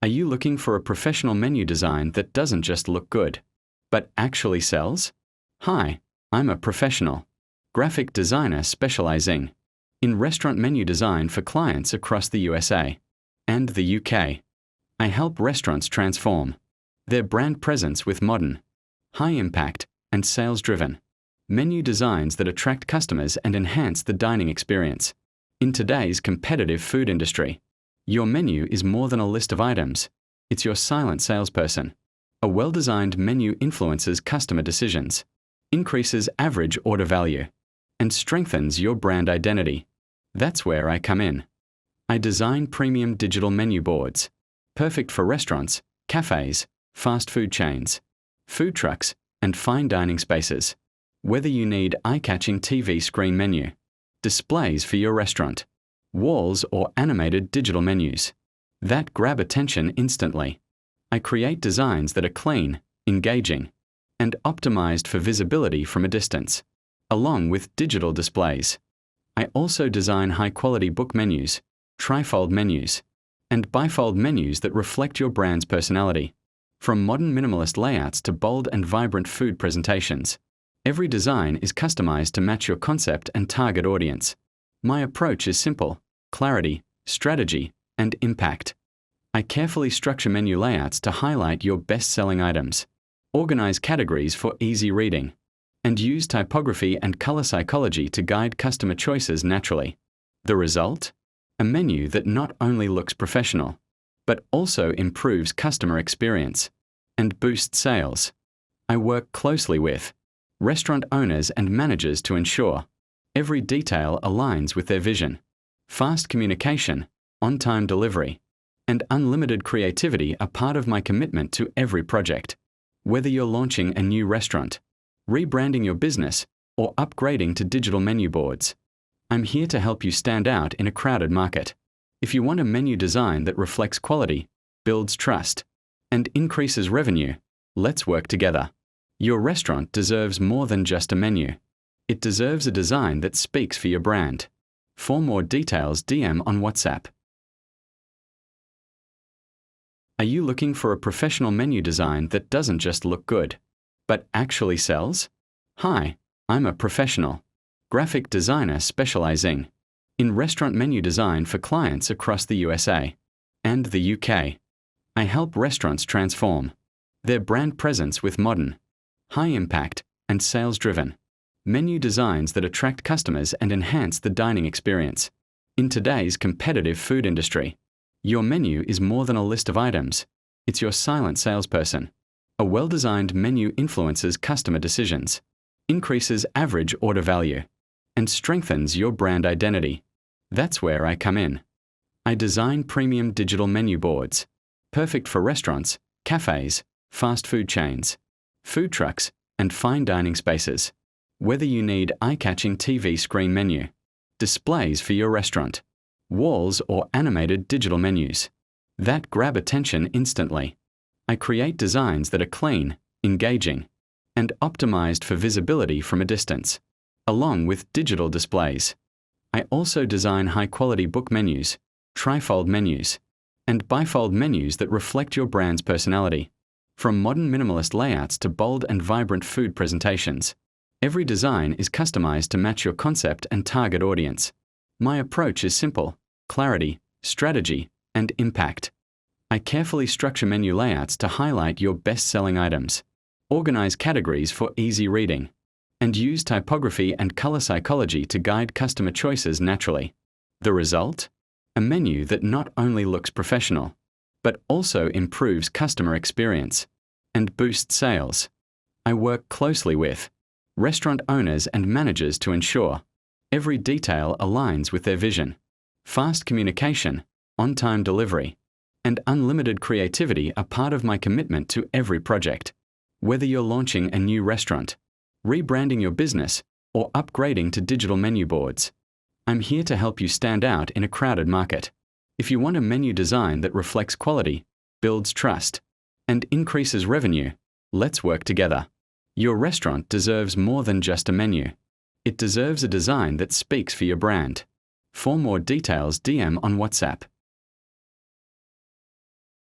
Are you looking for a professional menu design that doesn't just look good, but actually sells? Hi, I'm a professional graphic designer specializing in restaurant menu design for clients across the USA and the UK. I help restaurants transform their brand presence with modern, high-impact, and sales-driven menu designs that attract customers and enhance the dining experience. In today's competitive food industry, your menu is more than a list of items. It's your silent salesperson. A well-designed menu influences customer decisions, increases average order value, and strengthens your brand identity. That's where I come in. I design premium digital menu boards, perfect for restaurants, cafes, fast food chains, food trucks, and fine dining spaces. Whether you need eye-catching TV screen menu, displays for your restaurant, walls, or animated digital menus that grab attention instantly, I create designs that are clean, engaging, and optimized for visibility from a distance, along with digital displays. I also design high-quality book menus, trifold menus, and bifold menus that reflect your brand's personality. From modern minimalist layouts to bold and vibrant food presentations, every design is customized to match your concept and target audience. My approach is simple: clarity, strategy, and impact. I carefully structure menu layouts to highlight your best-selling items, organize categories for easy reading, and use typography and color psychology to guide customer choices naturally. The result? A menu that not only looks professional, but also improves customer experience and boosts sales. I work closely with restaurant owners and managers to ensure every detail aligns with their vision. Fast communication, on-time delivery, and unlimited creativity are part of my commitment to every project. Whether you're launching a new restaurant, rebranding your business, or upgrading to digital menu boards, I'm here to help you stand out in a crowded market. If you want a menu design that reflects quality, builds trust, and increases revenue, let's work together. Your restaurant deserves more than just a menu. It deserves a design that speaks for your brand. For more details, DM on WhatsApp. Are you looking for a professional menu design that doesn't just look good, but actually sells? Hi, I'm a professional graphic designer specializing in restaurant menu design for clients across the USA and the UK. I help restaurants transform their brand presence with modern, high-impact, and sales-driven menu designs that attract customers and enhance the dining experience. In today's competitive food industry, your menu is more than a list of items. It's your silent salesperson. A well-designed menu influences customer decisions, increases average order value, and strengthens your brand identity. That's where I come in. I design premium digital menu boards, perfect for restaurants, cafes, fast food chains, food trucks, and fine dining spaces. Whether you need eye-catching TV screen menu, displays for your restaurant, walls, or animated digital menus that grab attention instantly, I create designs that are clean, engaging, and optimized for visibility from a distance, along with digital displays. I also design high-quality book menus, trifold menus, and bifold menus that reflect your brand's personality. From modern minimalist layouts to bold and vibrant food presentations, every design is customized to match your concept and target audience. My approach is simple: clarity, strategy, and impact. I carefully structure menu layouts to highlight your best-selling items, organize categories for easy reading, and use typography and color psychology to guide customer choices naturally. The result? A menu that not only looks professional, but also improves customer experience and boosts sales. I work closely with restaurant owners and managers to ensure every detail aligns with their vision. Fast communication, on-time delivery, and unlimited creativity are part of my commitment to every project. Whether you're launching a new restaurant, rebranding your business, or upgrading to digital menu boards, I'm here to help you stand out in a crowded market. If you want a menu design that reflects quality, builds trust, and increases revenue, let's work together. Your restaurant deserves more than just a menu. It deserves a design that speaks for your brand. For more details, DM on WhatsApp.